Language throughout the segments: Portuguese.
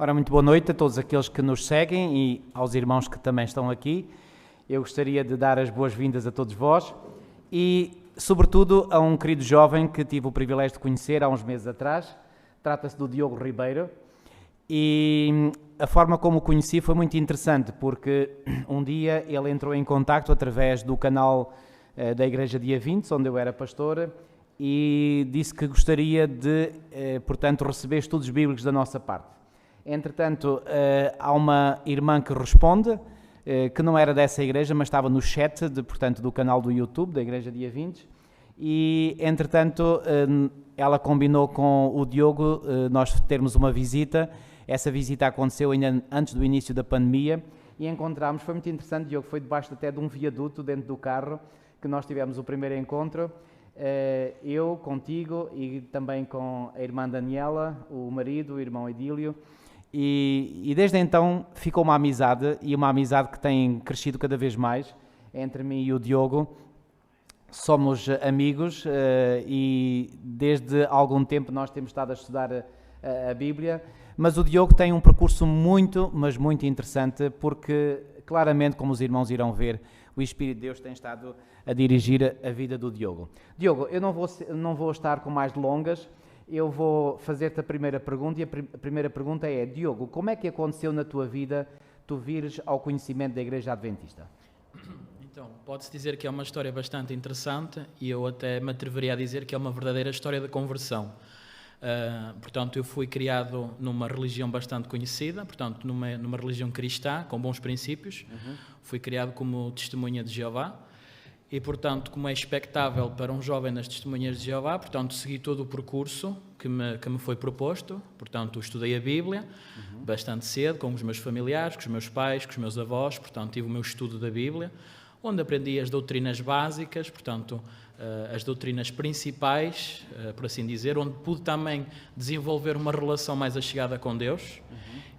Ora, muito boa noite a todos aqueles que nos seguem e aos irmãos que também estão aqui. Eu gostaria de dar as boas-vindas a todos vós e, sobretudo, a um querido jovem que tive o privilégio de conhecer há uns meses atrás. Trata-se do Diogo Ribeiro e a forma como o conheci foi muito interessante porque um dia ele entrou em contacto através do canal da Igreja Dia 20, onde eu era pastor, e disse que gostaria de, portanto, receber estudos bíblicos da nossa parte. Entretanto, há uma irmã que responde, que não era dessa igreja, mas estava no chat, portanto, do canal do YouTube, da Igreja Dia 20, e, entretanto, ela combinou com o Diogo nós termos uma visita. Essa visita aconteceu ainda antes do início da pandemia e encontramos, foi muito interessante, Diogo, foi debaixo até de um viaduto dentro do carro que nós tivemos o primeiro encontro, eu, contigo e também com a irmã Daniela, o marido, o irmão Edílio. E desde então ficou uma amizade, e uma amizade que tem crescido cada vez mais entre mim e o Diogo. Somos amigos e desde algum tempo nós temos estado a estudar a Bíblia, mas o Diogo tem um percurso muito, mas muito interessante, porque claramente, como os irmãos irão ver, o Espírito de Deus tem estado a dirigir a vida do Diogo. Diogo, eu não vou estar com mais delongas. Eu vou fazer-te a primeira pergunta, e a primeira pergunta é: Diogo, como é que aconteceu na tua vida tu vires ao conhecimento da Igreja Adventista? Então, pode-se dizer que é uma história bastante interessante e eu até me atreveria a dizer que é uma verdadeira história de conversão. Portanto, eu fui criado numa religião bastante conhecida, portanto, numa religião cristã, com bons princípios. Fui criado como testemunha de Jeová. E, portanto, como é expectável para um jovem nas testemunhas de Jeová, portanto, segui todo o percurso que me foi proposto. Portanto, estudei a Bíblia bastante cedo, com os meus familiares, com os meus pais, com os meus avós. Portanto, tive o meu estudo da Bíblia, onde aprendi as doutrinas básicas, portanto, as doutrinas principais, por assim dizer, onde pude também desenvolver uma relação mais achegada com Deus.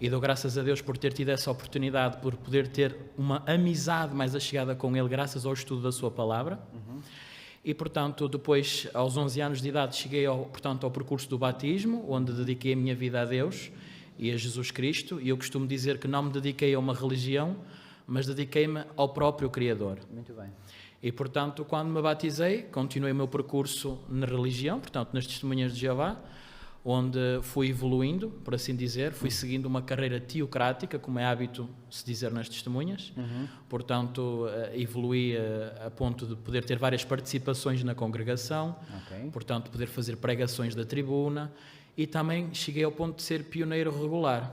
E dou graças a Deus por ter tido essa oportunidade, por poder ter uma amizade mais achegada com Ele, graças ao estudo da sua palavra. E, portanto, depois, aos 11 anos de idade, cheguei ao percurso do batismo, onde dediquei a minha vida a Deus e a Jesus Cristo. E eu costumo dizer que não me dediquei a uma religião, mas dediquei-me ao próprio Criador. Muito bem. E, portanto, quando me batizei, continuei o meu percurso na religião, portanto, nas testemunhas de Jeová, onde fui evoluindo, por assim dizer, fui seguindo uma carreira teocrática, como é hábito se dizer nas testemunhas. Portanto, evoluí a ponto de poder ter várias participações na congregação, portanto, poder fazer pregações da tribuna, e também cheguei ao ponto de ser pioneiro regular.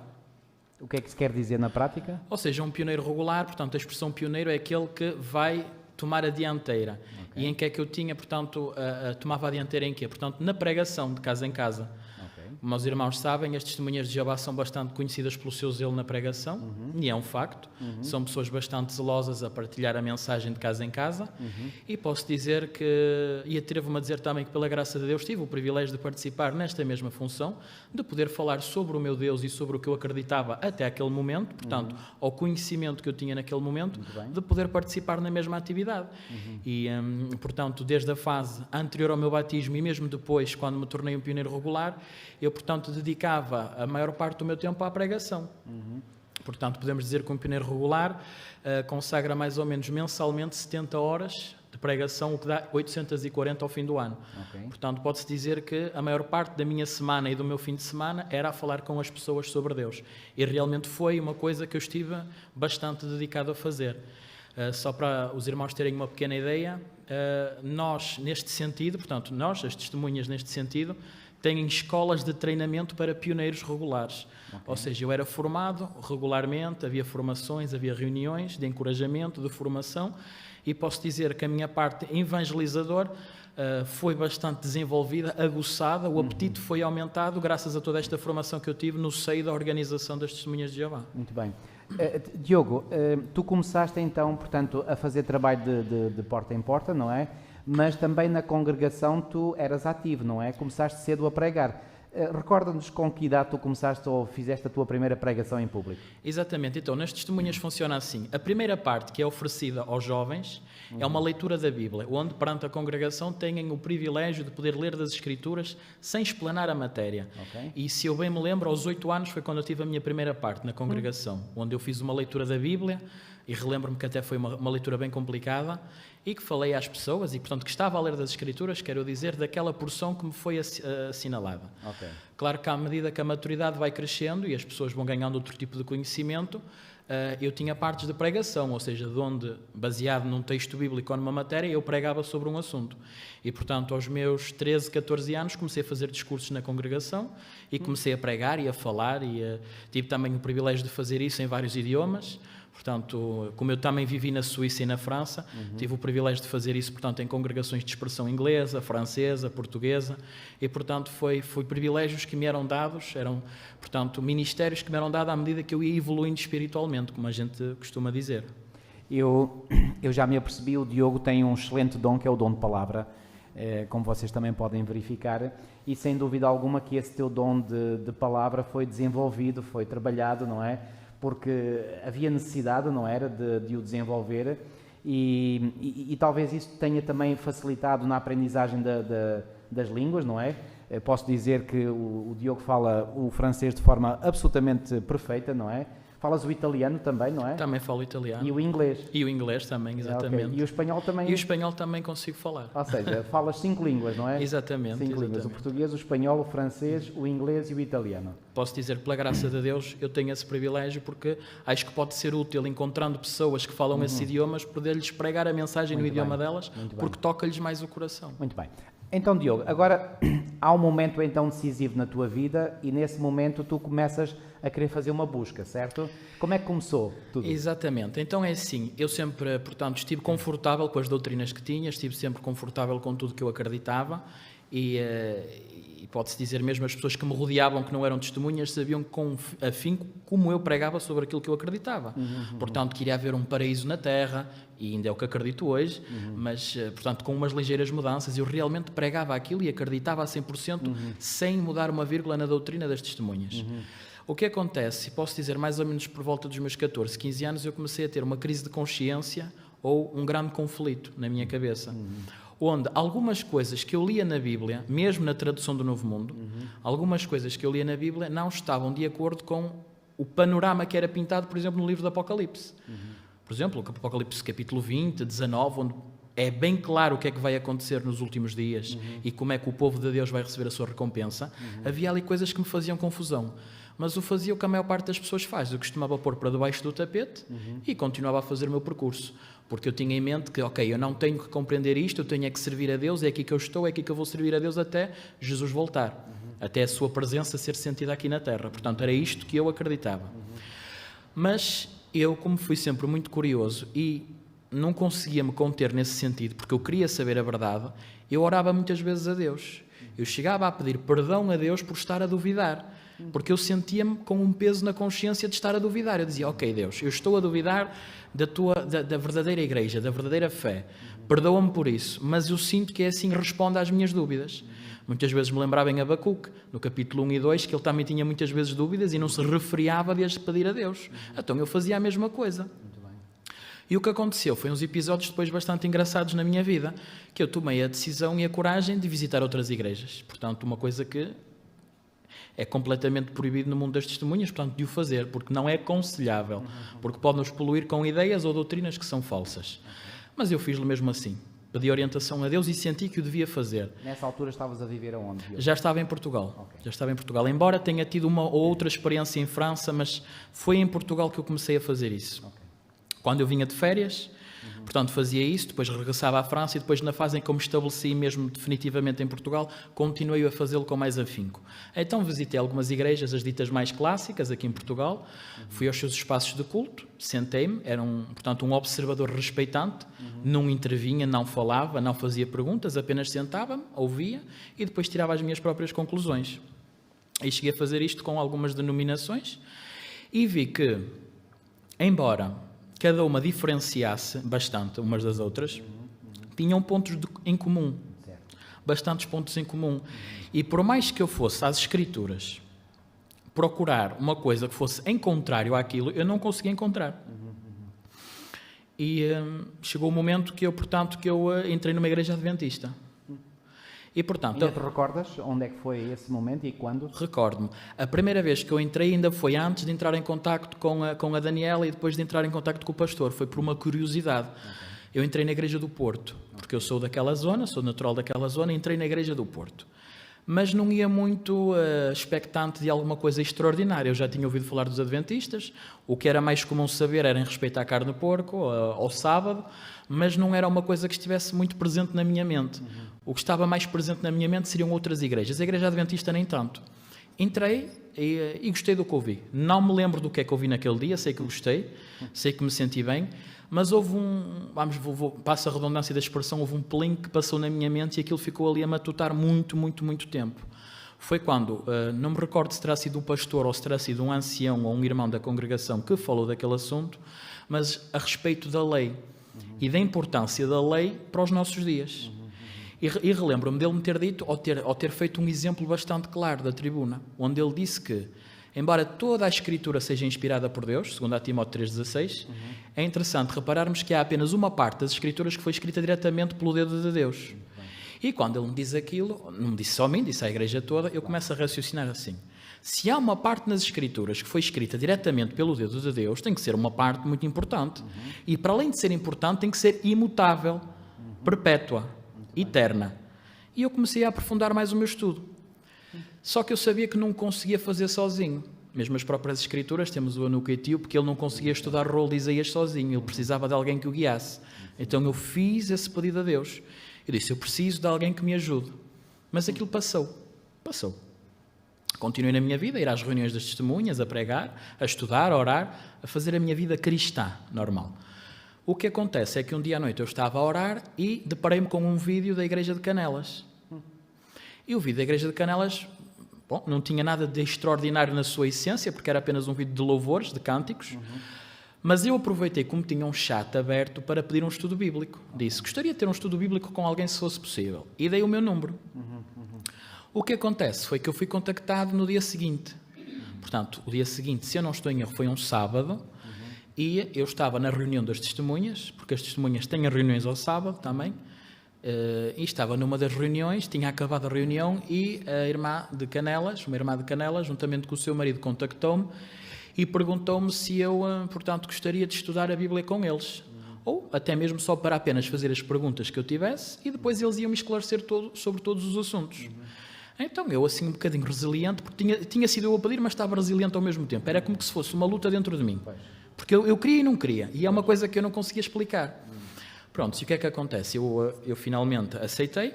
O que é que se quer dizer na prática? Ou seja, um pioneiro regular, portanto, a expressão pioneiro é aquele que vai tomar a dianteira. E em que é que eu tinha, portanto, tomava a dianteira em quê? Portanto, na pregação, de casa em casa. Como os irmãos sabem, as testemunhas de Jeová são bastante conhecidas pelo seu zelo na pregação, e é um facto. São pessoas bastante zelosas a partilhar a mensagem de casa em casa, e posso dizer que, e atrevo-me a dizer também que, pela graça de Deus, tive o privilégio de participar nesta mesma função, de poder falar sobre o meu Deus e sobre o que eu acreditava até aquele momento, portanto, ao conhecimento que eu tinha naquele momento, de poder participar na mesma atividade. E, portanto, desde a fase anterior ao meu batismo e mesmo depois, quando me tornei um pioneiro regular, eu, portanto, dedicava a maior parte do meu tempo à pregação. Portanto, podemos dizer que um pioneiro regular consagra mais ou menos mensalmente 70 horas de pregação, o que dá 840 ao fim do ano. Portanto, pode-se dizer que a maior parte da minha semana e do meu fim de semana era a falar com as pessoas sobre Deus. E realmente foi uma coisa que eu estive bastante dedicado a fazer. Só para os irmãos terem uma pequena ideia, nós, neste sentido, portanto, nós, as testemunhas neste sentido, têm escolas de treinamento para pioneiros regulares. Ou seja, eu era formado regularmente, havia formações, havia reuniões de encorajamento, de formação, e posso dizer que a minha parte evangelizador foi bastante desenvolvida, aguçada, o apetite foi aumentado graças a toda esta formação que eu tive no seio da organização das Testemunhas de Jeová. Muito bem. Diogo, tu começaste então, portanto, a fazer trabalho de porta em porta, não é? Mas também na congregação tu eras ativo, não é? Começaste cedo a pregar. Recorda-nos com que idade tu começaste ou fizeste a tua primeira pregação em público. Exatamente. Então, nas testemunhas funciona assim. A primeira parte, que é oferecida aos jovens, é uma leitura da Bíblia, onde perante a congregação têm o privilégio de poder ler das Escrituras sem explanar a matéria. Okay. E se eu bem me lembro, aos 8 anos foi quando eu tive a minha primeira parte na congregação, onde eu fiz uma leitura da Bíblia, e relembro-me que até foi uma leitura bem complicada, e que falei às pessoas, e portanto que estava a ler das Escrituras, quero dizer, daquela porção que me foi assinalada. Okay. Claro que à medida que a maturidade vai crescendo e as pessoas vão ganhando outro tipo de conhecimento, eu tinha partes de pregação, ou seja, de onde, baseado num texto bíblico ou numa matéria, eu pregava sobre um assunto. E, portanto, aos meus 13, 14 anos, comecei a fazer discursos na congregação e comecei a pregar e a falar, e tive também o privilégio de fazer isso em vários idiomas. Portanto, como eu também vivi na Suíça e na França, tive o privilégio de fazer isso, portanto, em congregações de expressão inglesa, francesa, portuguesa, e, portanto, foi privilégios que me eram dados, eram, portanto, ministérios que me eram dados à medida que eu ia evoluindo espiritualmente, como a gente costuma dizer. Eu já me apercebi, o Diogo tem um excelente dom, que é o dom de palavra, como vocês também podem verificar, e sem dúvida alguma que esse teu dom de palavra foi desenvolvido, foi trabalhado, não é? Porque havia necessidade, não era, de o desenvolver, e talvez isso tenha também facilitado na aprendizagem das línguas, não é? Posso dizer que o Diogo fala o francês de forma absolutamente perfeita, não é? Falas o italiano também, não é? Também falo italiano. E o inglês. E o inglês também, exatamente. Okay. E o espanhol também? E o espanhol também consigo falar. Ou seja, falas 5 línguas, não é? Exatamente. 5 línguas, o português, o espanhol, o francês, o inglês e o italiano. Posso dizer, pela graça de Deus, eu tenho esse privilégio porque acho que pode ser útil, encontrando pessoas que falam esses idiomas, poder-lhes pregar a mensagem no idioma delas, porque toca-lhes mais o coração. Muito bem. Então, Diogo, agora há um momento então decisivo na tua vida e nesse momento tu começas a querer fazer uma busca, certo? Como é que começou tudo? Exatamente. Então é assim, eu sempre, portanto, estive confortável com as doutrinas que tinha, estive sempre confortável com tudo que eu acreditava e pode-se dizer mesmo as pessoas que me rodeavam, que não eram testemunhas, sabiam com afinco como eu pregava sobre aquilo que eu acreditava. Portanto, que iria haver um paraíso na Terra, e ainda é o que acredito hoje, mas, portanto, com umas ligeiras mudanças, eu realmente pregava aquilo e acreditava a 100% sem mudar uma vírgula na doutrina das testemunhas. O que acontece, posso dizer, mais ou menos por volta dos meus 14, 15 anos, eu comecei a ter uma crise de consciência ou um grande conflito na minha cabeça. Onde algumas coisas que eu lia na Bíblia, mesmo na tradução do Novo Mundo, algumas coisas que eu lia na Bíblia não estavam de acordo com o panorama que era pintado, por exemplo, no livro do Apocalipse. Por exemplo, o Apocalipse capítulo 20, 19, onde é bem claro o que é que vai acontecer nos últimos dias e como é que o povo de Deus vai receber a sua recompensa. Havia ali coisas que me faziam confusão. Mas eu fazia o que a maior parte das pessoas faz. Eu costumava pôr para debaixo do tapete e continuava a fazer o meu percurso. Porque eu tinha em mente que, ok, eu não tenho que compreender isto, eu tenho é que servir a Deus, é aqui que eu estou, é aqui que eu vou servir a Deus até Jesus voltar. Até a sua presença ser sentida aqui na Terra. Portanto, era isto que eu acreditava. Mas eu, como fui sempre muito curioso e não conseguia me conter nesse sentido, porque eu queria saber a verdade, eu orava muitas vezes a Deus. Eu chegava a pedir perdão a Deus por estar a duvidar. Porque eu sentia-me com um peso na consciência de estar a duvidar. Eu dizia, ok, Deus, eu estou a duvidar da verdadeira igreja, da verdadeira fé. Perdoa-me por isso, mas eu sinto que é assim responde às minhas dúvidas. Muitas vezes me lembrava em Abacuque, no capítulo 1 e 2, que ele também tinha muitas vezes dúvidas e não se refriava desde pedir a Deus. Então eu fazia a mesma coisa. E o que aconteceu foi uns episódios depois bastante engraçados na minha vida, que eu tomei a decisão e a coragem de visitar outras igrejas. Portanto, uma coisa que é completamente proibido no mundo das testemunhas, portanto, de o fazer, porque não é aconselhável, porque pode nos poluir com ideias ou doutrinas que são falsas. Mas eu fiz-lo mesmo assim. Pedi orientação a Deus e senti que o devia fazer. Nessa altura estavas a viver aonde? Já estava em Portugal. Já estava em Portugal. Embora tenha tido uma ou outra experiência em França, mas foi em Portugal que eu comecei a fazer isso. Quando eu vinha de férias, portanto, fazia isso, depois regressava à França e depois, na fase em que eu me estabeleci mesmo definitivamente em Portugal, continuei a fazê-lo com mais afinco. Então, visitei algumas igrejas, as ditas mais clássicas, aqui em Portugal, fui aos seus espaços de culto, sentei-me, era portanto, um observador respeitante, não intervinha, não falava, não fazia perguntas, apenas sentava-me, ouvia e depois tirava as minhas próprias conclusões. E cheguei a fazer isto com algumas denominações e vi que, embora cada uma diferenciasse bastante umas das outras, tinham pontos em comum. bastantes pontos em comum. E por mais que eu fosse às Escrituras procurar uma coisa que fosse em contrário àquilo, eu não conseguia encontrar. E chegou o momento que eu entrei numa igreja adventista. E, portanto, ainda te recordas onde é que foi esse momento e quando? Recordo-me. A primeira vez que eu entrei ainda foi antes de entrar em contacto com a Daniela e depois de entrar em contacto com o pastor. Foi por uma curiosidade. Okay. Eu entrei na Igreja do Porto, porque eu sou daquela zona, sou natural daquela zona, e entrei na Igreja do Porto. Mas não ia muito expectante de alguma coisa extraordinária. Eu já tinha ouvido falar dos adventistas, o que era mais comum saber era em respeito à carne de porco, ao sábado, mas não era uma coisa que estivesse muito presente na minha mente. O que estava mais presente na minha mente seriam outras igrejas. A Igreja Adventista nem tanto. Entrei e gostei do que ouvi. Não me lembro do que é que ouvi naquele dia, sei que gostei, sei que me senti bem, mas houve passa a redundância da expressão, houve um pelim que passou na minha mente e aquilo ficou ali a matutar muito, muito, muito tempo. Foi quando, não me recordo se terá sido o pastor ou se terá sido um ancião ou um irmão da congregação que falou daquele assunto, mas a respeito da lei e da importância da lei para os nossos dias. E relembro-me dele me ter dito, ou ter feito um exemplo bastante claro da tribuna, onde ele disse que, embora toda a Escritura seja inspirada por Deus, segundo a Timóteo 3,16, é interessante repararmos que há apenas uma parte das Escrituras que foi escrita diretamente pelo dedo de Deus. E quando ele me diz aquilo, não me disse só a mim, disse à igreja toda, eu começo a raciocinar assim. Se há uma parte nas Escrituras que foi escrita diretamente pelo dedo de Deus, tem que ser uma parte muito importante. E para além de ser importante, tem que ser imutável, perpétua, eterna. E eu comecei a aprofundar mais o meu estudo. Só que eu sabia que não conseguia fazer sozinho. Mesmo as próprias Escrituras, temos o eunuco etíope, porque ele não conseguia estudar o rolo de Isaías sozinho, ele precisava de alguém que o guiasse. Então eu fiz esse pedido a Deus. Eu disse, eu preciso de alguém que me ajude. Mas aquilo passou. Continuei na minha vida, a ir às reuniões das testemunhas, a pregar, a estudar, a orar, a fazer a minha vida cristã normal. O que acontece é que um dia à noite eu estava a orar e deparei-me com um vídeo da Igreja de Canelas. E o vídeo da Igreja de Canelas, não tinha nada de extraordinário na sua essência, porque era apenas um vídeo de louvores, de cânticos, mas eu aproveitei, como tinha um chat aberto, para pedir um estudo bíblico. Disse, gostaria de ter um estudo bíblico com alguém se fosse possível. E dei o meu número. O que acontece foi que eu fui contactado no dia seguinte. Portanto, o dia seguinte, se eu não estou em erro, foi um sábado, e eu estava na reunião das testemunhas, porque as testemunhas têm reuniões ao sábado também, e estava numa das reuniões, tinha acabado a reunião e uma irmã de Canelas, juntamente com o seu marido, contactou-me e perguntou-me se eu, portanto, gostaria de estudar a Bíblia com eles. Ou até mesmo só para apenas fazer as perguntas que eu tivesse e depois eles iam me esclarecer sobre todos os assuntos. Então eu, assim, um bocadinho resiliente, porque tinha sido eu a pedir, mas estava resiliente ao mesmo tempo. Era como se fosse uma luta dentro de mim. Porque eu queria e não queria. E é uma coisa que eu não conseguia explicar. Pronto, e o que é que acontece? Eu finalmente aceitei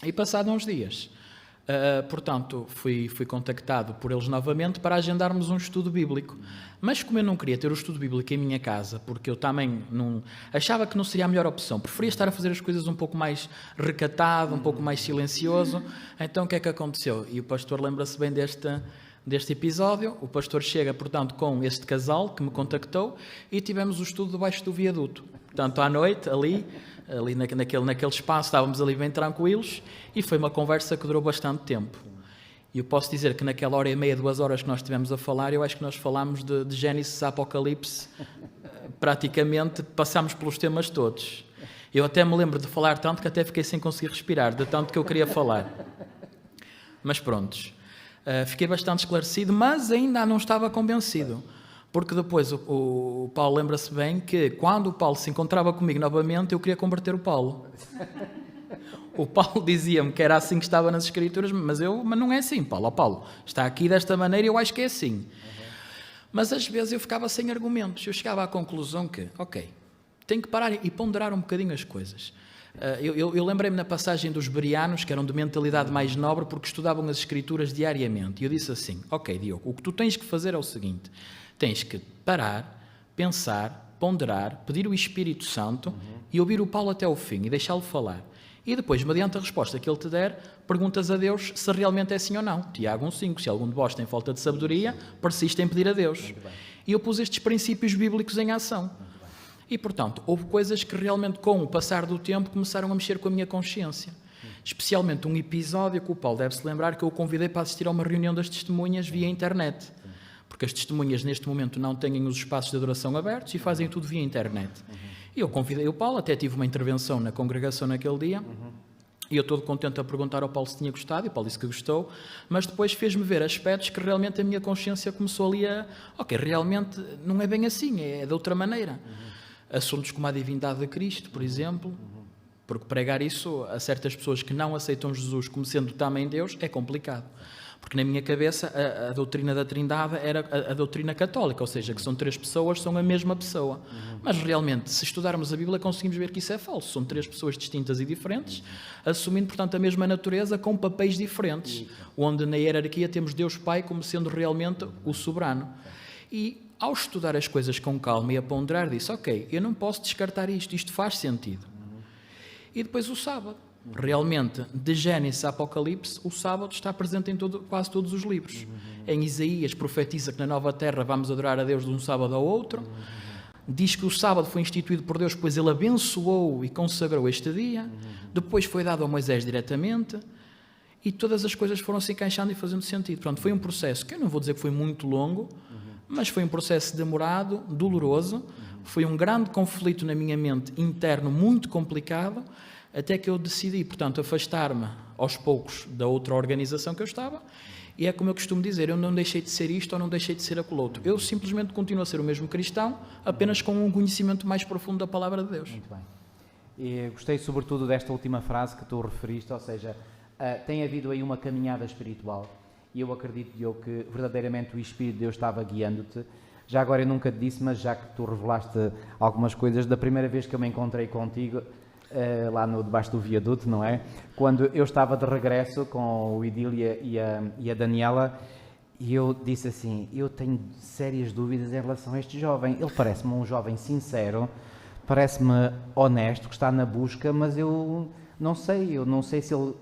e passado uns dias, portanto, fui contactado por eles novamente para agendarmos um estudo bíblico. Mas como eu não queria ter o estudo bíblico em minha casa, porque eu também achava que não seria a melhor opção, preferia estar a fazer as coisas um pouco mais recatado, um pouco mais silencioso, então o que é que aconteceu? E o pastor lembra-se bem deste episódio, o pastor chega, portanto, com este casal que me contactou e tivemos o estudo debaixo do viaduto. Portanto, à noite, ali naquele espaço, estávamos ali bem tranquilos e foi uma conversa que durou bastante tempo. E eu posso dizer que naquela hora e meia, 2 horas que nós estivemos a falar, eu acho que nós falámos de Gênesis a Apocalipse, praticamente passámos pelos temas todos. Eu até me lembro de falar tanto que até fiquei sem conseguir respirar, de tanto que eu queria falar. Mas prontos. Fiquei bastante esclarecido, mas ainda não estava convencido. Porque depois o Paulo lembra-se bem que quando o Paulo se encontrava comigo novamente, eu queria converter o Paulo. O Paulo dizia-me que era assim que estava nas Escrituras, mas não é assim, Paulo. Paulo, está aqui desta maneira e eu acho que é assim. Mas às vezes eu ficava sem argumentos. Eu chegava à conclusão que, tenho que parar e ponderar um bocadinho as coisas. Eu lembrei-me na passagem dos bereanos, que eram de mentalidade mais nobre, porque estudavam as Escrituras diariamente. E eu disse assim, Diogo, o que tu tens que fazer é o seguinte, tens que parar, pensar, ponderar, pedir o Espírito Santo e ouvir o Paulo até ao fim e deixá-lo falar. E depois, mediante a resposta que ele te der, perguntas a Deus se realmente é sim ou não. Tiago 1,5, se algum de vós tem falta de sabedoria, persiste em pedir a Deus. E eu pus estes princípios bíblicos em ação. E, portanto, houve coisas que realmente, com o passar do tempo, começaram a mexer com a minha consciência. Especialmente um episódio que o Paulo deve se lembrar, que eu o convidei para assistir a uma reunião das testemunhas via internet. Porque as testemunhas neste momento não têm os espaços de adoração abertos e fazem tudo via internet. E eu convidei o Paulo, até tive uma intervenção na congregação naquele dia, e eu todo contente a perguntar ao Paulo se tinha gostado, e o Paulo disse que gostou, mas depois fez-me ver aspectos que realmente a minha consciência começou ali a... Ok, realmente não é bem assim, é de outra maneira. Assuntos como a divindade de Cristo, por exemplo, porque pregar isso a certas pessoas que não aceitam Jesus como sendo também Deus é complicado. Porque na minha cabeça a doutrina da Trindade era a doutrina católica, ou seja, que são 3 pessoas, são a mesma pessoa. Mas realmente, se estudarmos a Bíblia, conseguimos ver que isso é falso. São 3 pessoas distintas e diferentes, assumindo, portanto, a mesma natureza com papéis diferentes, onde na hierarquia temos Deus Pai como sendo realmente o soberano. E ao estudar as coisas com calma e a ponderar, disse, ok, eu não posso descartar isto faz sentido. E depois o sábado. Realmente, de Gênesis a Apocalipse, o sábado está presente em quase todos os livros. Em Isaías profetiza que na nova terra vamos adorar a Deus de um sábado ao outro. Diz que o sábado foi instituído por Deus, pois ele abençoou e consagrou este dia. Depois foi dado a Moisés diretamente. E todas as coisas foram se encaixando e fazendo sentido. Portanto, foi um processo que eu não vou dizer que foi muito longo, mas foi um processo demorado, doloroso. Foi um grande conflito na minha mente interno, muito complicado, até que eu decidi, portanto, afastar-me aos poucos da outra organização que eu estava, e é como eu costumo dizer, eu não deixei de ser isto ou não deixei de ser aquilo outro. Eu simplesmente continuo a ser o mesmo cristão, apenas com um conhecimento mais profundo da Palavra de Deus. Muito bem. E gostei sobretudo desta última frase que tu referiste, ou seja, tem havido aí uma caminhada espiritual, e eu acredito, Diogo, que verdadeiramente o Espírito de Deus estava guiando-te. Já agora eu nunca te disse, mas já que tu revelaste algumas coisas, da primeira vez que eu me encontrei contigo, lá debaixo do viaduto, não é? Quando eu estava de regresso com o Idília e a Daniela, e eu disse assim, eu tenho sérias dúvidas em relação a este jovem. Ele parece-me um jovem sincero, parece-me honesto, que está na busca, mas eu não sei se ele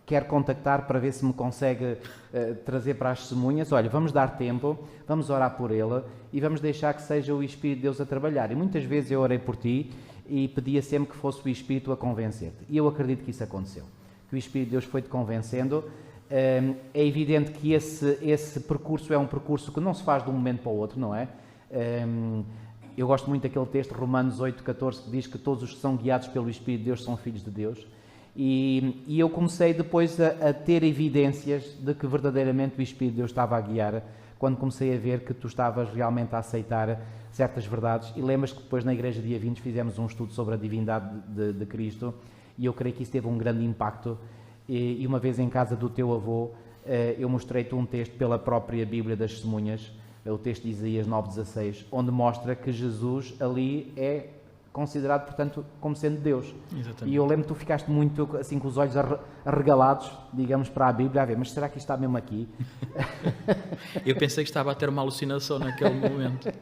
quer contactar para ver se me consegue trazer para as testemunhas. Olha, vamos dar tempo, vamos orar por ele e vamos deixar que seja o Espírito de Deus a trabalhar. E muitas vezes eu orei por ti e pedia sempre que fosse o Espírito a convencer-te. E eu acredito que isso aconteceu. Que o Espírito de Deus foi-te convencendo. É evidente que esse percurso é um percurso que não se faz de um momento para o outro, não é? Eu gosto muito daquele texto, Romanos 8,14, que diz que todos os que são guiados pelo Espírito de Deus são filhos de Deus. E eu comecei depois a ter evidências de que verdadeiramente o Espírito de Deus estava a guiar, quando comecei a ver que tu estavas realmente a aceitar certas verdades. E lembras que depois na Igreja Dia 20 fizemos um estudo sobre a divindade de Cristo, e eu creio que isso teve um grande impacto. E uma vez em casa do teu avô, eu mostrei-te um texto pela própria Bíblia das Testemunhas, o texto de Isaías 9,16, onde mostra que Jesus ali é considerado, portanto, como sendo Deus. Exatamente. E eu lembro que tu ficaste muito assim com os olhos arregalados, digamos, para a Bíblia, a ver, mas será que isto está mesmo aqui? Eu pensei que estava a ter uma alucinação naquele momento.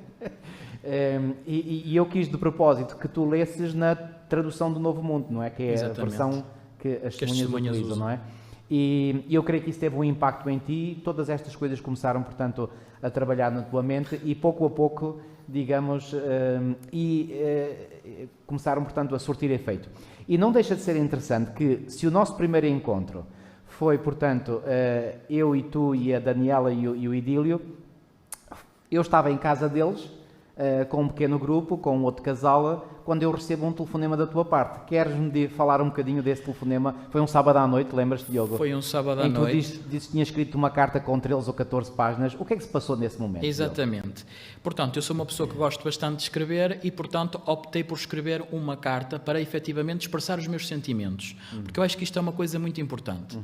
E eu quis de propósito que tu lesses na tradução do Novo Mundo, não é? Que é Exatamente. A versão que as testemunhas utilizam, não é? E eu creio que isso teve um impacto em ti. Todas estas coisas começaram, portanto, a trabalhar na tua mente e pouco a pouco, digamos, começaram, portanto, a surtir efeito. E não deixa de ser interessante que, se o nosso primeiro encontro foi, portanto, eu e tu e a Daniela e o Idílio, eu estava em casa deles, com um pequeno grupo, com outro casal, quando eu recebo um telefonema da tua parte. Queres-me falar um bocadinho desse telefonema? Foi um sábado à noite, lembras-te, Diogo? Foi um sábado à noite. noite. Em que tu disse que tinha escrito uma carta com 13 ou 14 páginas. O que é que se passou nesse momento? Exatamente. Diogo? Portanto, eu sou uma pessoa que gosto bastante de escrever e, portanto, optei por escrever uma carta para, efetivamente, expressar os meus sentimentos. Porque eu acho que isto é uma coisa muito importante.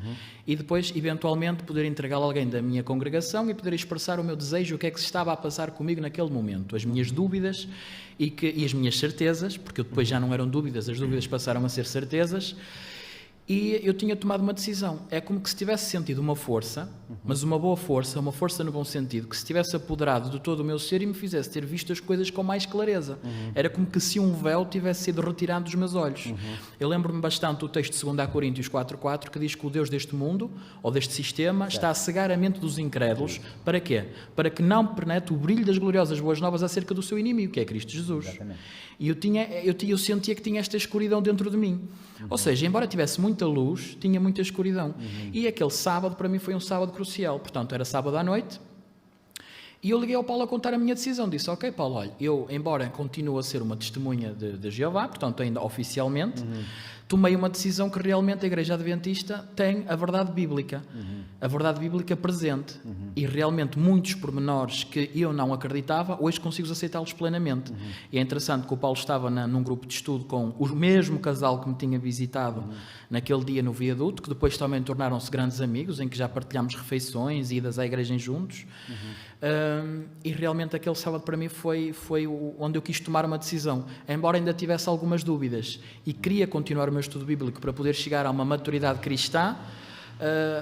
E depois, eventualmente, poder entregá-la a alguém da minha congregação e poder expressar o meu desejo, o que é que se estava a passar comigo naquele momento. As minhas dúvidas e as minhas certezas, porque depois já não eram dúvidas, as dúvidas passaram a ser certezas, e eu tinha tomado uma decisão. É como que se tivesse sentido uma força, mas uma boa força, uma força no bom sentido, que se tivesse apoderado de todo o meu ser e me fizesse ter visto as coisas com mais clareza. Era como que se um véu tivesse sido retirado dos meus olhos. Eu lembro-me bastante do texto de 2 Coríntios 4,4, que diz que o Deus deste mundo, ou deste sistema, está a cegar a mente dos incrédulos. Para quê? Para que não penetre o brilho das gloriosas boas novas acerca do seu inimigo, que é Cristo Jesus. Exatamente. E eu sentia que tinha esta escuridão dentro de mim. Ou seja, embora tivesse muito muita luz, tinha muita escuridão. E aquele sábado, para mim, foi um sábado crucial. Portanto, era sábado à noite, e eu liguei ao Paulo a contar a minha decisão. Disse, ok, Paulo, olha, eu, embora continue a ser uma testemunha de Jeová, portanto, ainda oficialmente, tomei uma decisão que realmente a Igreja Adventista tem a verdade bíblica. A verdade bíblica presente. E realmente muitos pormenores que eu não acreditava, hoje consigo aceitá-los plenamente. E é interessante que o Paulo estava num grupo de estudo com o mesmo casal que me tinha visitado naquele dia no viaduto, que depois também tornaram-se grandes amigos, em que já partilhámos refeições, idas à igreja juntos. E realmente aquele sábado para mim foi onde eu quis tomar uma decisão. Embora ainda tivesse algumas dúvidas e queria continuar o meu estudo bíblico para poder chegar a uma maturidade cristã,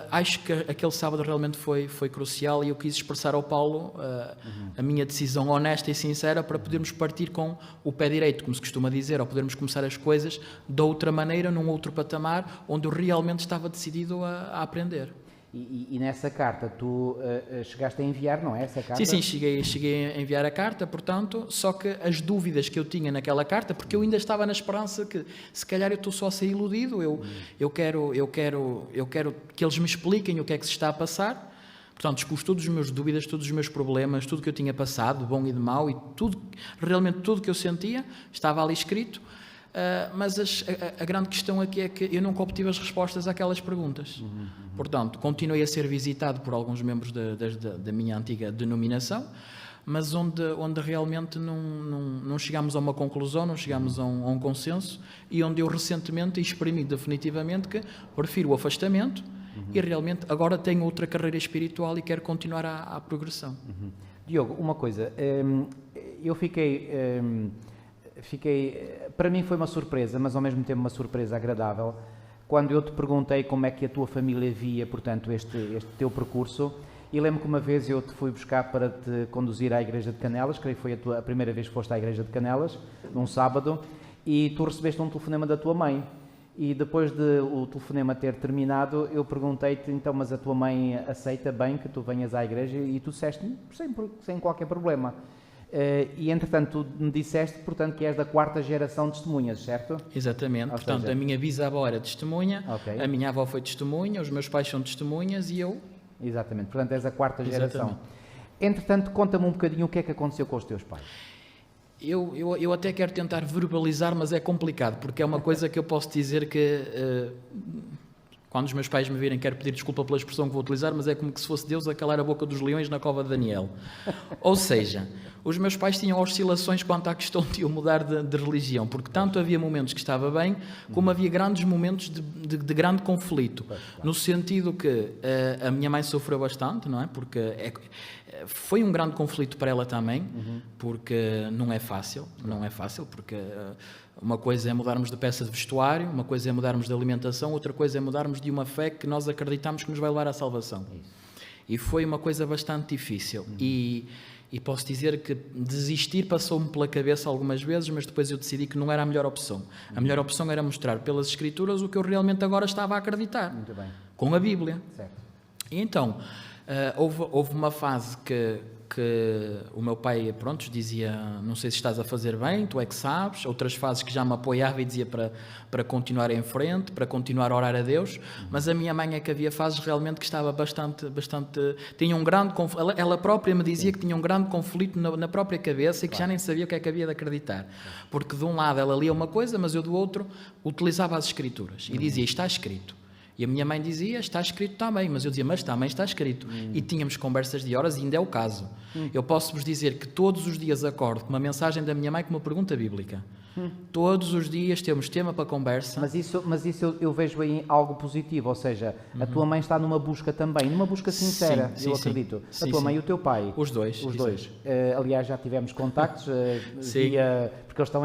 acho que aquele sábado realmente foi crucial, e eu quis expressar ao Paulo a minha decisão honesta e sincera para podermos partir com o pé direito, como se costuma dizer, ou podermos começar as coisas de outra maneira, num outro patamar, onde eu realmente estava decidido a aprender. E nessa carta tu chegaste a enviar, não é, essa carta? Sim, cheguei a enviar a carta, portanto, só que as dúvidas que eu tinha naquela carta, porque eu ainda estava na esperança que, se calhar eu estou só a ser iludido, eu quero que eles me expliquem o que é que se está a passar. Portanto, expus todas as minhas dúvidas, todos os meus problemas, tudo que eu tinha passado, de bom e de mau, e realmente tudo que eu sentia, estava ali escrito. Mas a grande questão aqui é que eu nunca obtive as respostas àquelas perguntas. Portanto, continuei a ser visitado por alguns membros da minha antiga denominação, mas onde realmente não chegámos a uma conclusão, não chegámos a um consenso, e onde eu recentemente exprimi definitivamente que prefiro o afastamento e realmente agora tenho outra carreira espiritual e quero continuar a progressão. Diogo, uma coisa, eu fiquei, para mim foi uma surpresa, mas ao mesmo tempo uma surpresa agradável, quando eu te perguntei como é que a tua família via, portanto, este teu percurso, e lembro que uma vez eu te fui buscar para te conduzir à Igreja de Canelas, creio que foi a primeira vez que foste à Igreja de Canelas, num sábado, e tu recebeste um telefonema da tua mãe, e depois de o telefonema ter terminado, eu perguntei-te, então, mas a tua mãe aceita bem que tu venhas à igreja? E tu disseste, sem qualquer problema. E entretanto tu me disseste, portanto, que és da 4ª geração de testemunhas, certo? Exatamente, portanto a minha bisavó era testemunha, a minha avó foi testemunha, os meus pais são testemunhas e eu... Exatamente, portanto és da 4ª geração. Entretanto, conta-me um bocadinho o que é que aconteceu com os teus pais. Eu até quero tentar verbalizar, mas é complicado, porque é uma coisa que eu posso dizer que... Quando os meus pais me virem, quero pedir desculpa pela expressão que vou utilizar, mas é como que se fosse Deus a calar a boca dos leões na cova de Daniel. Ou seja, os meus pais tinham oscilações quanto à questão de eu mudar de religião, porque tanto havia momentos que estava bem, como havia grandes momentos de grande conflito. No sentido que a minha mãe sofreu bastante, não é? Porque foi um grande conflito para ela também, porque não é fácil, porque... Uma coisa é mudarmos de peça de vestuário, uma coisa é mudarmos de alimentação, outra coisa é mudarmos de uma fé que nós acreditamos que nos vai levar à salvação. E foi uma coisa bastante difícil. E posso dizer que desistir passou-me pela cabeça algumas vezes, mas depois eu decidi que não era a melhor opção. A melhor opção era mostrar pelas Escrituras o que eu realmente agora estava a acreditar. Muito bem. Com a Bíblia. Certo. E então, houve uma fase que o meu pai, pronto, dizia, não sei se estás a fazer bem, tu é que sabes. Outras fases que já me apoiava e dizia para continuar em frente, para continuar a orar a Deus. Mas a minha mãe é que havia fases realmente que estava bastante tinha um grande conflito. Ela própria me dizia que tinha um grande conflito na própria cabeça e que já nem sabia o que é que havia de acreditar. Porque de um lado ela lia uma coisa, mas eu do outro utilizava as Escrituras e dizia, está escrito. E a minha mãe dizia, está escrito também, mas eu dizia, mas também está escrito. E tínhamos conversas de horas e ainda é o caso. Eu posso-vos dizer que todos os dias acordo com uma mensagem da minha mãe com uma pergunta bíblica. Todos os dias temos tema para conversa. Mas isso eu vejo aí algo positivo, ou seja, a tua mãe está numa busca também, numa busca sincera, eu acredito. Sim, a tua mãe e o teu pai. Os dois. Aliás, já tivemos contactos, porque eles estão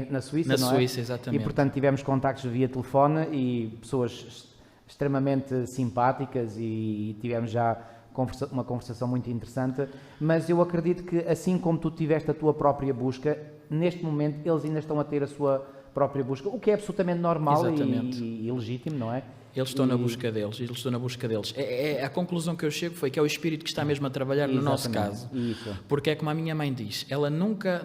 na Suíça, na não é? Na Suíça, exatamente. E, portanto, tivemos contactos via telefone e pessoas extremamente simpáticas e tivemos já uma conversação muito interessante, mas eu acredito que assim como tu tiveste a tua própria busca, neste momento eles ainda estão a ter a sua própria busca, o que é absolutamente normal Exatamente. e legítimo, não é? Eles estão na busca deles, eles estão na busca deles. A conclusão que eu chego foi que é o Espírito que está mesmo a trabalhar no nosso caso. Isso. Porque é como a minha mãe diz, ela nunca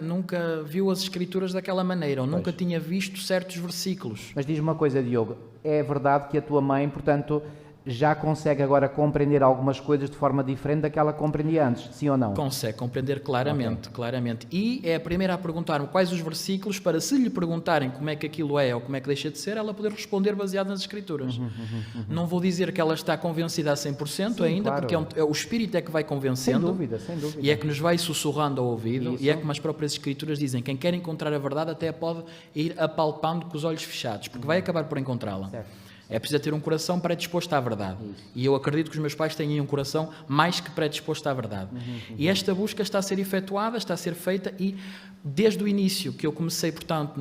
viu as Escrituras daquela maneira, ou nunca tinha visto certos versículos. Mas diz-me uma coisa, Diogo, é verdade que a tua mãe, portanto, já consegue agora compreender algumas coisas de forma diferente daquela que compreendia antes, sim ou não? Consegue compreender claramente, claramente. E é a primeira a perguntar-me quais os versículos, para se lhe perguntarem como é que aquilo é ou como é que deixa de ser, ela poder responder baseado nas Escrituras. Não vou dizer que ela está convencida a 100% Sim, ainda, claro. porque o Espírito é que vai convencendo. Sem dúvida. E é que nos vai sussurrando ao ouvido. Isso. E é como as próprias Escrituras dizem, quem quer encontrar a verdade até pode ir apalpando com os olhos fechados, porque vai acabar por encontrá-la. Certo. É preciso ter um coração predisposto à verdade. E eu acredito que os meus pais tenham um coração mais que predisposto à verdade. E esta busca está a ser efetuada, está a ser feita, e desde o início, que eu comecei, portanto,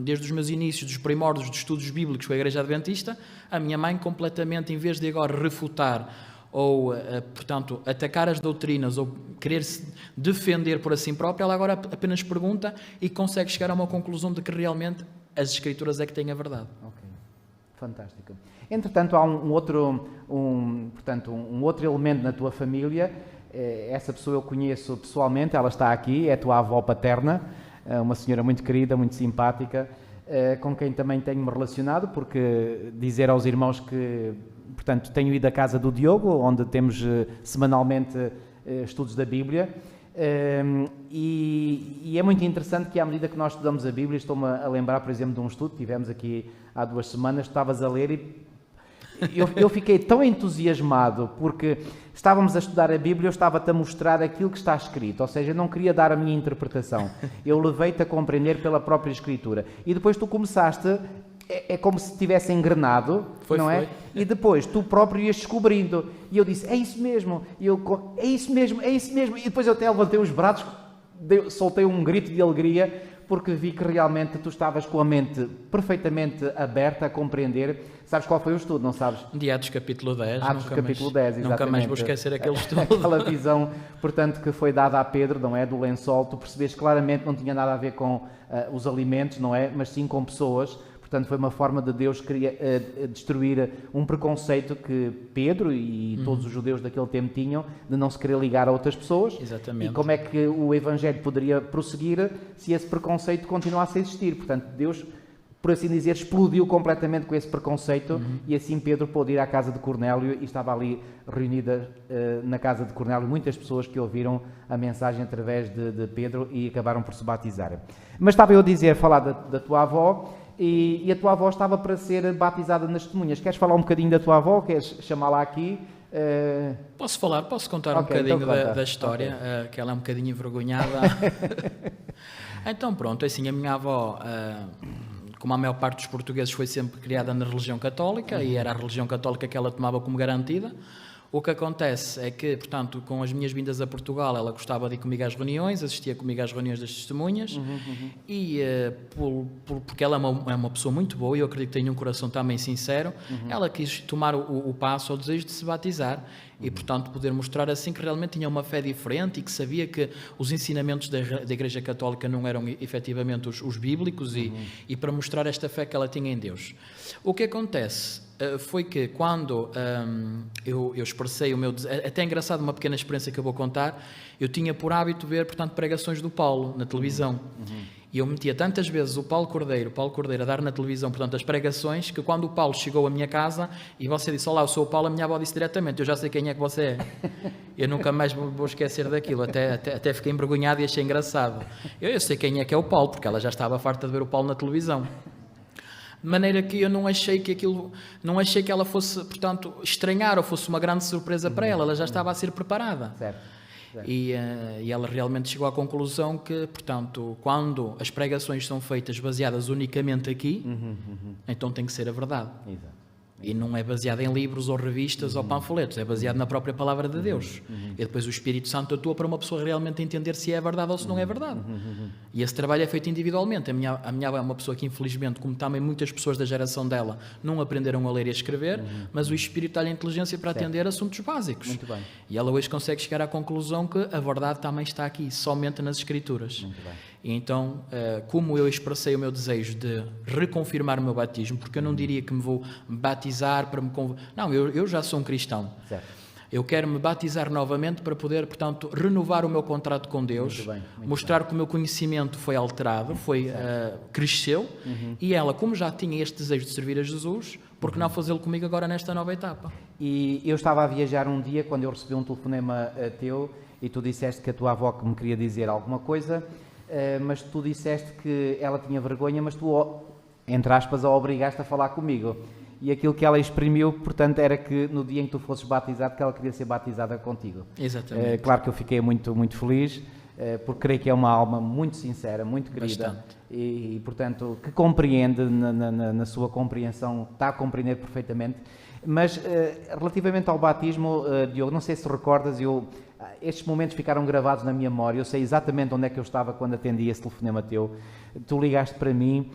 desde os meus inícios, dos primórdios dos estudos bíblicos com a Igreja Adventista, a minha mãe completamente, em vez de agora refutar ou, portanto, atacar as doutrinas ou querer se defender por assim própria, ela agora apenas pergunta e consegue chegar a uma conclusão de que realmente as Escrituras é que têm a verdade. Ok. Fantástico. Entretanto, há um outro elemento na tua família. Essa pessoa eu conheço pessoalmente, ela está aqui, é a tua avó paterna, uma senhora muito querida, muito simpática, com quem também tenho-me relacionado, porque dizer aos irmãos que, portanto, tenho ido à casa do Diogo, onde temos semanalmente estudos da Bíblia, e é muito interessante que à medida que nós estudamos a Bíblia, estou-me a lembrar, por exemplo, de um estudo que tivemos aqui há 2 semanas, estavas a ler e eu fiquei tão entusiasmado porque estávamos a estudar a Bíblia, eu estava-te a mostrar aquilo que está escrito, ou seja, eu não queria dar a minha interpretação, eu levei-te a compreender pela própria Escritura. E depois tu começaste, é como se tivesse engrenado, não é? E depois tu próprio ias descobrindo. E eu disse, é isso mesmo, é isso mesmo. E depois eu até levantei os braços, soltei um grito de alegria, porque vi que realmente tu estavas com a mente perfeitamente aberta a compreender. Sabes qual foi o estudo, não sabes? De Atos capítulo 10. Atos capítulo 10, exatamente. Nunca mais vou esquecer aquele estudo. Aquela visão, portanto, que foi dada a Pedro, não é? Do lençol, tu percebes claramente não tinha nada a ver com os alimentos, não é? Mas sim com pessoas. Portanto, foi uma forma de Deus destruir um preconceito que Pedro e todos os judeus daquele tempo tinham, de não se querer ligar a outras pessoas. Exatamente. E como é que o Evangelho poderia prosseguir se esse preconceito continuasse a existir. Portanto, Deus, por assim dizer, explodiu completamente com esse preconceito e assim Pedro pôde ir à casa de Cornélio e estava ali reunida na casa de Cornélio muitas pessoas que ouviram a mensagem através de Pedro e acabaram por se batizar. Mas estava eu a falar da tua avó. E a tua avó estava para ser batizada nas testemunhas. Queres falar um bocadinho da tua avó? Queres chamá-la aqui? Posso contar um bocadinho então da história, que ela é um bocadinho envergonhada. Então pronto, assim, a minha avó, como a maior parte dos portugueses, foi sempre criada na religião católica, e era a religião católica que ela tomava como garantida. O que acontece é que, portanto, com as minhas vindas a Portugal, ela gostava de ir comigo às reuniões, assistia comigo às reuniões das testemunhas, e porque ela é uma pessoa muito boa, e eu acredito que tem um coração também sincero, ela quis tomar o passo ao desejo de se batizar, e, portanto, poder mostrar assim que realmente tinha uma fé diferente e que sabia que os ensinamentos da Igreja Católica não eram efetivamente os bíblicos, e para mostrar esta fé que ela tinha em Deus. O que acontece foi que quando eu expressei o meu desejo, até é engraçado, uma pequena experiência que eu vou contar, eu tinha por hábito ver, portanto, pregações do Paulo na televisão. E eu metia tantas vezes o Paulo Cordeiro a dar na televisão, portanto, as pregações, que quando o Paulo chegou à minha casa e você disse, olá, eu sou o Paulo, a minha avó disse diretamente, eu já sei quem é que você é. Eu nunca mais vou esquecer daquilo, até fiquei envergonhado e achei engraçado. Eu sei quem é que é o Paulo, porque ela já estava farta de ver o Paulo na televisão. De maneira que eu não achei que ela fosse, portanto, estranhar ou fosse uma grande surpresa para ela já estava a ser preparada. Certo. E ela realmente chegou à conclusão que, portanto, quando as pregações são feitas baseadas unicamente aqui, então tem que ser a verdade. Exato. E não é baseado em livros ou revistas ou panfletos, é baseado na própria palavra de Deus. E depois o Espírito Santo atua para uma pessoa realmente entender se é verdade ou se não é verdade. E esse trabalho é feito individualmente. A minha avó é uma pessoa que, infelizmente, como também muitas pessoas da geração dela, não aprenderam a ler e a escrever, mas o Espírito dá-lhe inteligência para atender assuntos básicos. Muito bem. E ela hoje consegue chegar à conclusão que a verdade também está aqui, somente nas Escrituras. Muito bem. E então, como eu expressei o meu desejo de reconfirmar o meu batismo, porque eu não diria que me vou batizar para me... Não, eu já sou um cristão. Certo. Eu quero me batizar novamente para poder, portanto, renovar o meu contrato com Deus, muito mostrar que o meu conhecimento foi alterado, cresceu, e ela, como já tinha este desejo de servir a Jesus, por que não fazê-lo comigo agora nesta nova etapa? E eu estava a viajar um dia quando eu recebi um telefonema teu e tu disseste que a tua avó que me queria dizer alguma coisa, mas tu disseste que ela tinha vergonha, mas tu, entre aspas, a obrigaste a falar comigo. E aquilo que ela exprimiu, portanto, era que no dia em que tu fosses batizado, que ela queria ser batizada contigo. Exatamente. Claro que eu fiquei muito, muito feliz, porque creio que é uma alma muito sincera, muito querida. E, portanto, que compreende, na sua compreensão, está a compreender perfeitamente. Mas, relativamente ao batismo, Diogo, não sei se recordas, estes momentos ficaram gravados na minha memória, eu sei exatamente onde é que eu estava quando atendi esse telefonema teu. Tu ligaste para mim,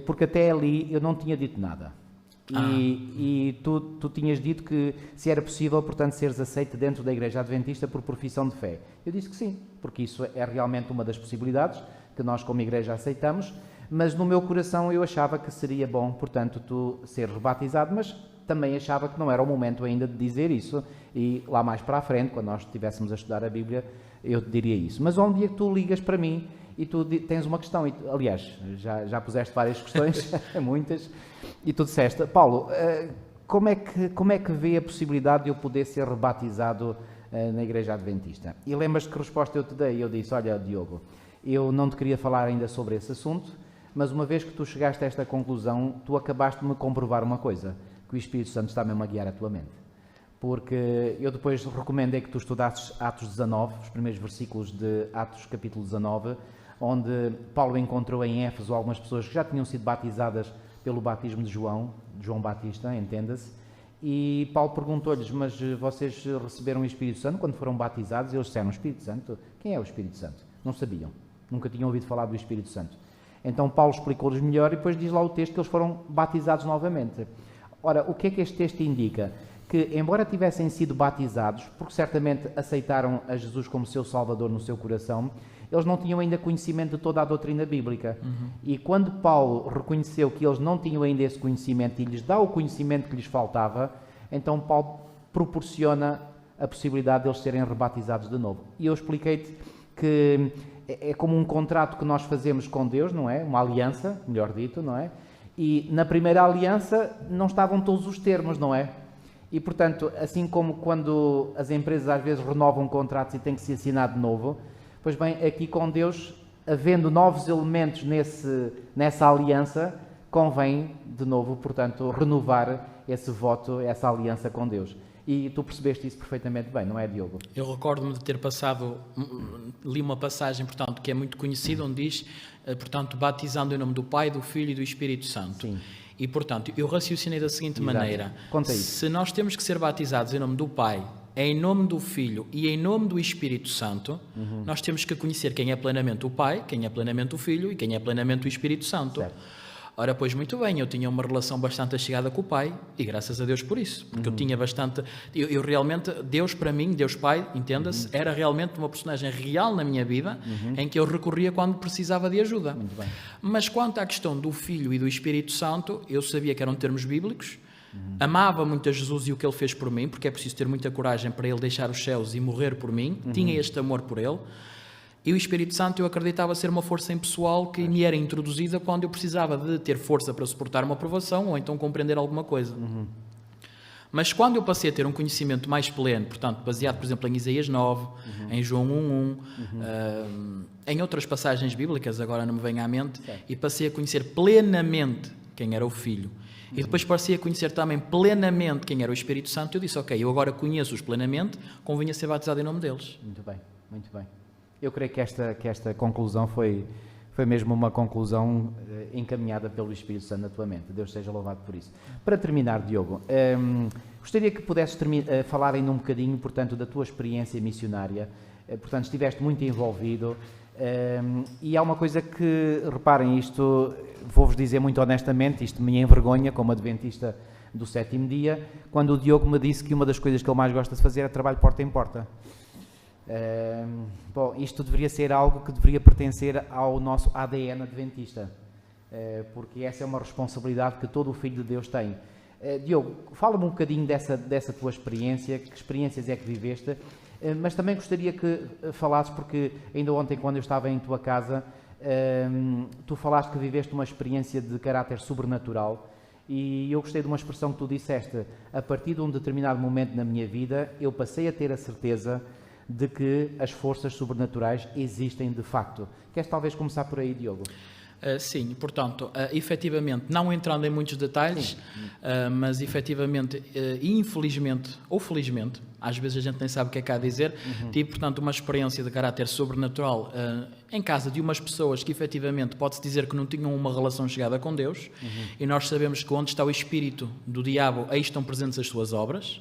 porque até ali eu não tinha dito nada. E tu tinhas dito que se era possível, portanto, seres aceito dentro da Igreja Adventista por profissão de fé. Eu disse que sim, porque isso é realmente uma das possibilidades que nós como Igreja aceitamos, mas no meu coração eu achava que seria bom, portanto, tu seres rebatizado, mas também achava que não era o momento ainda de dizer isso, e lá mais para a frente, quando nós estivéssemos a estudar a Bíblia, eu te diria isso. Mas há um dia que tu ligas para mim e tu tens uma questão, aliás, já puseste várias questões, muitas, e tu disseste, Paulo, como é que vê a possibilidade de eu poder ser rebatizado na Igreja Adventista? E lembras-te que resposta eu te dei? Eu disse, olha, Diogo, eu não te queria falar ainda sobre esse assunto, mas uma vez que tu chegaste a esta conclusão, tu acabaste de me comprovar uma coisa, que o Espírito Santo está mesmo a guiar a tua mente. Porque eu depois recomendei que tu estudasses Atos 19, os primeiros versículos de Atos capítulo 19, onde Paulo encontrou em Éfeso algumas pessoas que já tinham sido batizadas pelo batismo de João Batista, entenda-se, e Paulo perguntou-lhes, mas vocês receberam o Espírito Santo quando foram batizados? E eles disseram, o Espírito Santo? Quem é o Espírito Santo? Não sabiam, nunca tinham ouvido falar do Espírito Santo. Então Paulo explicou-lhes melhor e depois diz lá o texto que eles foram batizados novamente. Ora, o que é que este texto indica? Que, embora tivessem sido batizados, porque certamente aceitaram a Jesus como seu Salvador no seu coração, eles não tinham ainda conhecimento de toda a doutrina bíblica. E quando Paulo reconheceu que eles não tinham ainda esse conhecimento e lhes dá o conhecimento que lhes faltava, então Paulo proporciona a possibilidade de eles serem rebatizados de novo. E eu expliquei-te que é como um contrato que nós fazemos com Deus, não é? Uma aliança, melhor dito, não é? E na primeira aliança não estavam todos os termos, não é? E, portanto, assim como quando as empresas às vezes renovam contratos e tem que se assinar de novo, pois bem, aqui com Deus, havendo novos elementos nessa aliança, convém, de novo, portanto, renovar esse voto, essa aliança com Deus. E tu percebeste isso perfeitamente bem, não é, Diogo? Eu recordo-me de ter li uma passagem, portanto, que é muito conhecida, onde diz, portanto, batizando em nome do Pai, do Filho e do Espírito Santo. Sim. E, portanto, eu raciocinei da seguinte maneira. Conta isso. Se nós temos que ser batizados em nome do Pai, em nome do Filho e em nome do Espírito Santo, nós temos que conhecer quem é plenamente o Pai, quem é plenamente o Filho e quem é plenamente o Espírito Santo. Certo. Ora, pois muito bem, eu tinha uma relação bastante chegada com o Pai, e graças a Deus por isso, porque eu tinha bastante... Eu realmente, Deus para mim, Deus Pai, entenda-se, era realmente uma personagem real na minha vida, em que eu recorria quando precisava de ajuda. Muito bem. Mas quanto à questão do Filho e do Espírito Santo, eu sabia que eram termos bíblicos, amava muito a Jesus e o que Ele fez por mim, porque é preciso ter muita coragem para Ele deixar os céus e morrer por mim, tinha este amor por Ele. E o Espírito Santo eu acreditava ser uma força impessoal que me era introduzida quando eu precisava de ter força para suportar uma provação ou então compreender alguma coisa. Mas quando eu passei a ter um conhecimento mais pleno, portanto, baseado, por exemplo, em Isaías 9, em João 1.1, em outras passagens bíblicas, agora não me vem à mente, e passei a conhecer plenamente quem era o Filho. E depois passei a conhecer também plenamente quem era o Espírito Santo, eu disse, ok, eu agora conheço-os plenamente, convinha ser batizado em nome deles. Muito bem, muito bem. Eu creio que esta conclusão foi mesmo uma conclusão encaminhada pelo Espírito Santo na tua mente. Deus seja louvado por isso. Para terminar, Diogo, gostaria que pudesses falar ainda um bocadinho, portanto, da tua experiência missionária. Portanto, estiveste muito envolvido e há uma coisa que, reparem, isto vou-vos dizer muito honestamente, isto me envergonha como adventista do sétimo dia, quando o Diogo me disse que uma das coisas que ele mais gosta de fazer é trabalho porta em porta. Bom, isto deveria ser algo que deveria pertencer ao nosso ADN adventista, porque essa é uma responsabilidade que todo o Filho de Deus tem. Diogo, fala-me um bocadinho dessa tua experiência, que experiências é que viveste, mas também gostaria que falasses, porque ainda ontem, quando eu estava em tua casa, tu falaste que viveste uma experiência de caráter sobrenatural, e eu gostei de uma expressão que tu disseste: a partir de um determinado momento na minha vida, eu passei a ter a certeza de que as forças sobrenaturais existem de facto. Queres talvez começar por aí, Diogo? Sim, portanto, efetivamente, não entrando em muitos detalhes, mas efetivamente, infelizmente ou felizmente, às vezes a gente nem sabe o que é que há a dizer, tive, portanto, uma experiência de caráter sobrenatural em casa de umas pessoas que efetivamente pode-se dizer que não tinham uma relação chegada com Deus, e nós sabemos que onde está o espírito do diabo, aí estão presentes as suas obras.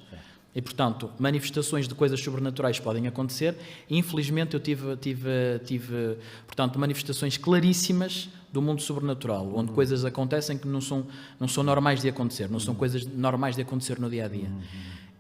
E, portanto, manifestações de coisas sobrenaturais podem acontecer. Infelizmente, eu tive portanto, manifestações claríssimas do mundo sobrenatural, onde coisas acontecem que não são normais de acontecer, não são coisas normais de acontecer no dia-a-dia.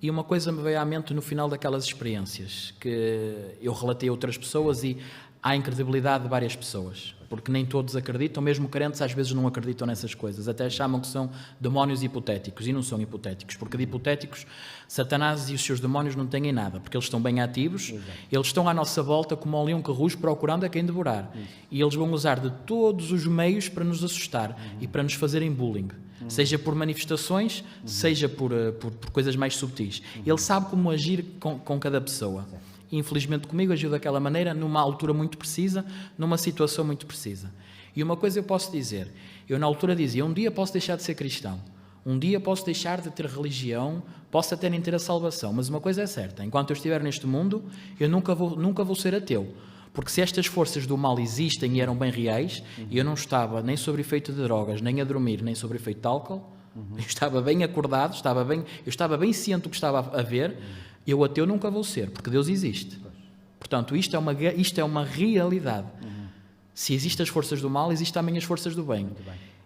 E uma coisa me veio à mente no final daquelas experiências, que eu relatei a outras pessoas, e há incredibilidade de várias pessoas, porque nem todos acreditam, mesmo crentes às vezes não acreditam nessas coisas, até chamam que são demónios hipotéticos, e não são hipotéticos, porque de hipotéticos Satanás e os seus demónios não têm nada, porque eles estão bem ativos. Exato. Eles estão à nossa volta como um leão que ruge procurando a quem devorar. Isso. E eles vão usar de todos os meios para nos assustar e para nos fazerem bullying, seja por manifestações, seja por coisas mais subtis. Ele sabe como agir com cada pessoa. Infelizmente comigo agiu daquela maneira, numa altura muito precisa, numa situação muito precisa. E uma coisa eu posso dizer, eu na altura dizia, um dia posso deixar de ser cristão, um dia posso deixar de ter religião, posso até nem ter a salvação, mas uma coisa é certa, enquanto eu estiver neste mundo, eu nunca vou ser ateu. Porque se estas forças do mal existem e eram bem reais, e eu não estava nem sob efeito de drogas, nem a dormir, nem sob efeito de álcool, eu estava bem acordado, eu estava bem ciente do que estava a ver, eu ateu nunca vou ser, porque Deus existe. Portanto, isto é uma realidade. Se existem as forças do mal, existem também as forças do bem.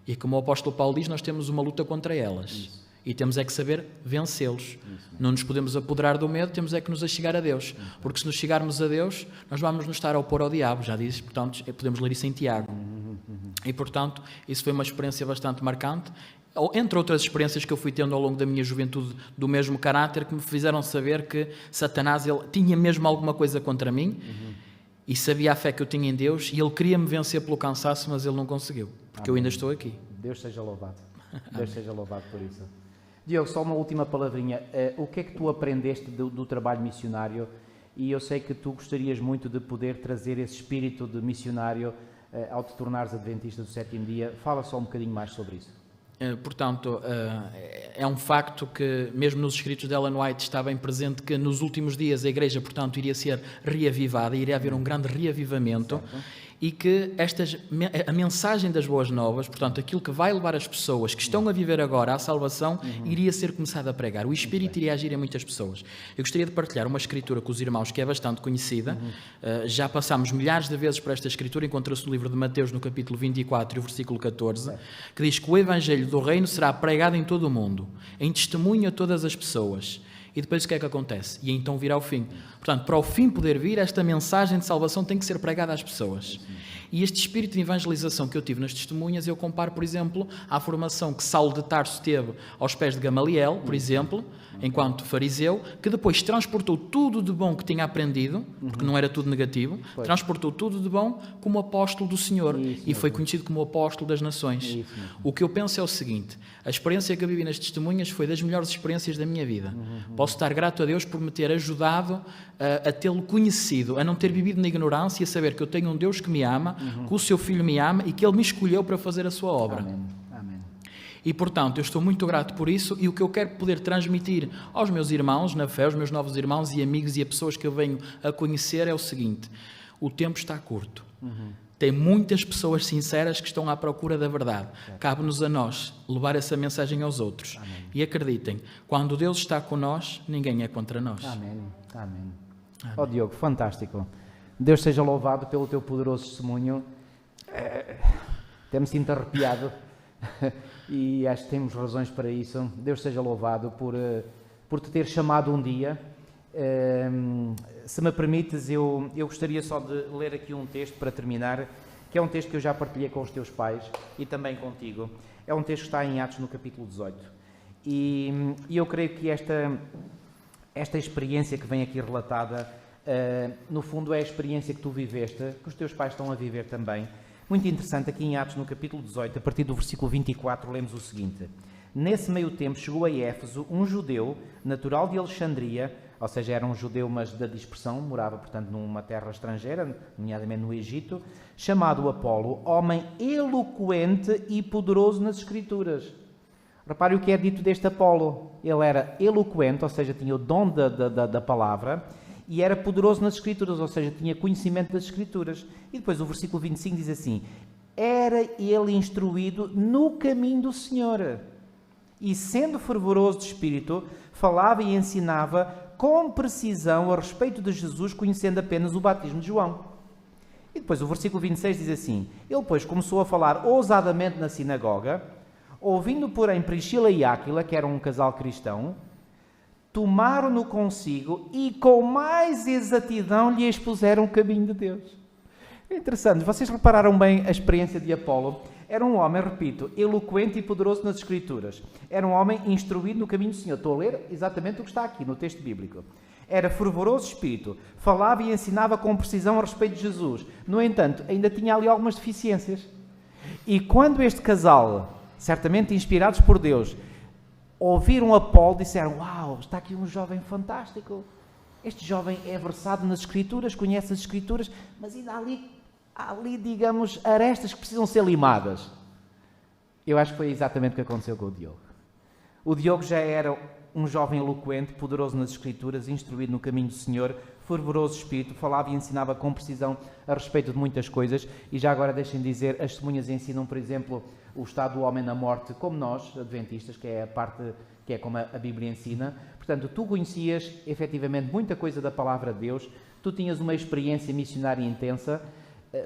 E como o apóstolo Paulo diz, nós temos uma luta contra elas. Isso. E temos é que saber vencê-los. Não nos podemos apoderar do medo, temos é que nos achegar a Deus. Porque se nos chegarmos a Deus, nós vamos nos estar a opor ao diabo. Já diz, portanto, podemos ler isso em Tiago. E, portanto, isso foi uma experiência bastante marcante. Entre outras experiências que eu fui tendo ao longo da minha juventude do mesmo caráter, que me fizeram saber que Satanás ele tinha mesmo alguma coisa contra mim, e sabia a fé que eu tinha em Deus, e ele queria-me vencer pelo cansaço, mas ele não conseguiu, porque eu ainda estou aqui. Deus seja louvado. Deus seja louvado por isso. Diogo, só uma última palavrinha. O que é que tu aprendeste do trabalho missionário? E eu sei que tu gostarias muito de poder trazer esse espírito de missionário ao te tornares adventista do sétimo dia. Fala só um bocadinho mais sobre isso. Portanto, é um facto que, mesmo nos escritos de Ellen White, está bem presente que nos últimos dias a Igreja, portanto, iria ser reavivada, iria haver um grande reavivamento. Certo. E que a mensagem das boas novas, portanto, aquilo que vai levar as pessoas que estão a viver agora à salvação, iria ser começado a pregar. O Espírito iria agir em muitas pessoas. Eu gostaria de partilhar uma escritura com os irmãos que é bastante conhecida. Já passámos milhares de vezes por esta escritura, encontra-se no livro de Mateus, no capítulo 24 e o versículo 14, que diz que o Evangelho do Reino será pregado em todo o mundo, em testemunho a todas as pessoas. E depois o que é que acontece? E então virá o fim. Portanto, para o fim poder vir, esta mensagem de salvação tem que ser pregada às pessoas. E este espírito de evangelização que eu tive nas testemunhas, eu comparo, por exemplo, à formação que Saulo de Tarso teve aos pés de Gamaliel, por exemplo, enquanto fariseu, que depois transportou tudo de bom que tinha aprendido, porque não era tudo negativo, transportou tudo de bom como apóstolo do Senhor, e foi conhecido como o apóstolo das nações. O que eu penso é o seguinte, a experiência que eu vivi nas testemunhas foi das melhores experiências da minha vida. Posso estar grato a Deus por me ter ajudado a tê-lo conhecido, a não ter vivido na ignorância e a saber que eu tenho um Deus que me ama, que o seu Filho me ama e que Ele me escolheu para fazer a sua obra. Amém. E, portanto, eu estou muito grato por isso, e o que eu quero poder transmitir aos meus irmãos na fé, aos meus novos irmãos e amigos e a pessoas que eu venho a conhecer é o seguinte: o tempo está curto. Tem muitas pessoas sinceras que estão à procura da verdade. Cabe-nos a nós levar essa mensagem aos outros. Amém. E acreditem, quando Deus está com nós, ninguém é contra nós. Amém. Oh, Diogo, fantástico. Deus seja louvado pelo teu poderoso testemunho. Até me sinto arrepiado e acho que temos razões para isso. Deus seja louvado por te ter chamado um dia Se me permites, eu gostaria só de ler aqui um texto para terminar, que é um texto que eu já partilhei com os teus pais e também contigo. É um texto que está em Atos no capítulo 18. E eu creio que esta experiência que vem aqui relatada, no fundo é a experiência que tu viveste, que os teus pais estão a viver também. Muito interessante, aqui em Atos no capítulo 18, a partir do versículo 24, lemos o seguinte: Nesse meio tempo chegou a Éfeso um judeu, natural de Alexandria, ou seja, era um judeu, mas da dispersão, morava, portanto, numa terra estrangeira, nomeadamente no Egito, chamado Apolo, homem eloquente e poderoso nas Escrituras. Repare o que é dito deste Apolo. Ele era eloquente, ou seja, tinha o dom da palavra, e era poderoso nas Escrituras, ou seja, tinha conhecimento das Escrituras. E depois o versículo 25 diz assim: Era ele instruído no caminho do Senhor, e sendo fervoroso de espírito, falava e ensinava com precisão a respeito de Jesus, conhecendo apenas o batismo de João. E depois o versículo 26 diz assim: Ele, pois, começou a falar ousadamente na sinagoga, ouvindo, porém, Priscila e Áquila, que eram um casal cristão, tomaram-no consigo e com mais exatidão lhe expuseram o caminho de Deus. É interessante, vocês repararam bem a experiência de Apolo? Era um homem, repito, eloquente e poderoso nas Escrituras. Era um homem instruído no caminho do Senhor. Estou a ler exatamente o que está aqui no texto bíblico. Era fervoroso de espírito, falava e ensinava com precisão a respeito de Jesus. No entanto, ainda tinha ali algumas deficiências. E quando este casal, certamente inspirados por Deus, ouviram Apolo, disseram: Uau, está aqui um jovem fantástico. Este jovem é versado nas Escrituras, conhece as Escrituras, mas ainda há ali, digamos, arestas que precisam ser limadas. Eu acho que foi exatamente o que aconteceu com o Diogo. O Diogo já era um jovem eloquente, poderoso nas Escrituras, instruído no caminho do Senhor, fervoroso de espírito, falava e ensinava com precisão a respeito de muitas coisas. E já agora deixem dizer, as testemunhas ensinam, por exemplo, o estado do homem na morte, como nós, adventistas, que é a parte que é como a Bíblia ensina. Portanto, tu conhecias efetivamente muita coisa da palavra de Deus, tu tinhas uma experiência missionária intensa,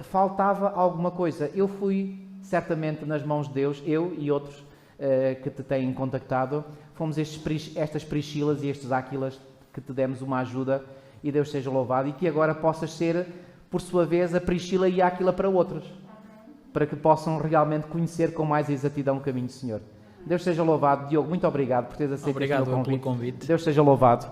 faltava alguma coisa. Eu fui certamente nas mãos de Deus, eu e outros que te têm contactado, fomos estas Priscilas e estes Áquilas que te demos uma ajuda, e Deus seja louvado, e que agora possas ser, por sua vez, a Priscila e a Áquila para outros, para que possam realmente conhecer com mais exatidão o caminho do Senhor. Deus seja louvado. Diogo, muito obrigado por teres aceito o convite. Obrigado pelo convite. Deus seja louvado.